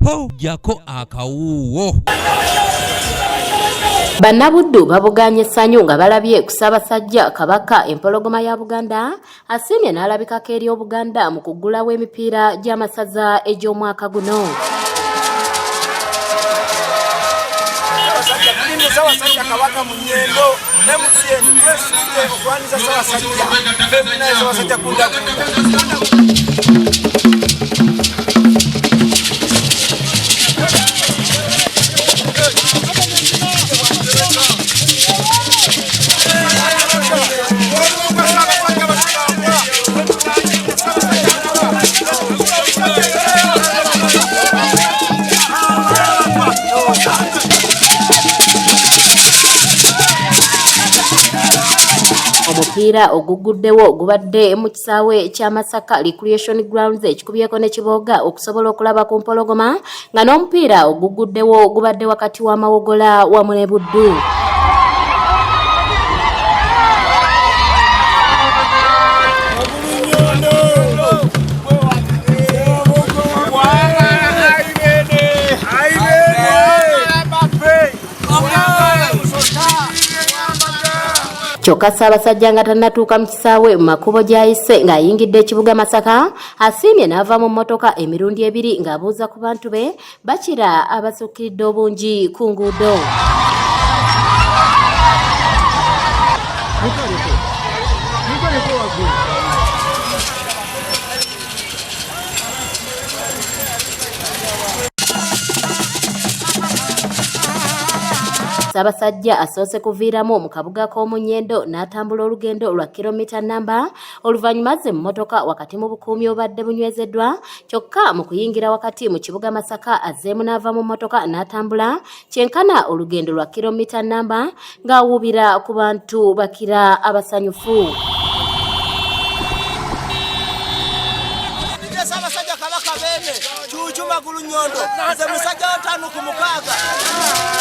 po jako akawuwo. Bannabuddu babuganye essanyu nga balabye ku Ssaabasajja Kabaka empologoma ya Buganda asiimye n'alabikako eri Obuganda mu kuggulawo emipiira gy'amasaza egy'omwaka guno. Ssaabasajja Kabaka mu nnyendo ne mu kyeni twesunze okulwanyisa Ssaabasajja kundakunda. Omupiira oguguddewo gubadde mu kisaawe kya Masaka Recreation Grounds ekikubyeko ne Kiboga okusobola okulaba ku mpologoma nga n'omupiira oguguddewo gubadde wakati wa Mawogola wamu ne Buddu. Kyokka Ssaabasajja nga tannatuuka mu kisaawe mu makubo gy'ayise ng'ayingidde ekibuga Masaka asiimye n'ava mu mmotoka emirundi ebiri ng'abuuza ku bantu be bakira abasukkiridde obungi ku nguudo. Ssaabasajja asoose kuviiramu mu kabuga k'omu Nnyendo n'atambula olugendo lwa kilomita namba oluvannyuma azze mu mmotoka wakati mu bukuumi obadde bunywezeddwa kyokka mu kuyingira wakati mu kibuga Masaka azzeemu n'ava mu mmotoka n'atambula kyenkana olugendo lwa kilomita namba ng'awuubira ku bantu bakira abasanyufu. Ssaabasajja Kabaka beene Cuucu Magulu Nnyondo nze musajja wa 5 ku 6.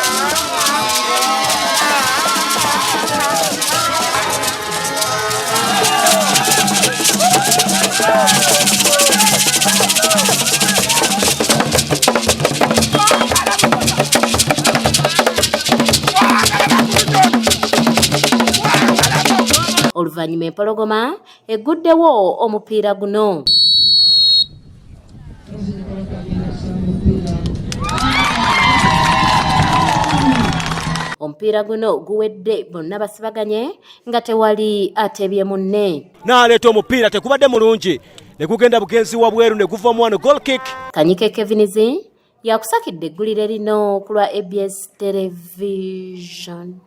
Oluvannyuma empologoma egguddewo omupiira guno. Omupiira guno guwedde bonna basibaganye nga tewali atebye munne. N'aleeta omupiira tekubadde mulungi ne gugenda bugenzi wabweru ne guvamu wano goal kick. Kanyike Kevinizi yakusakidde eggulire lino ku lwa ABS Television.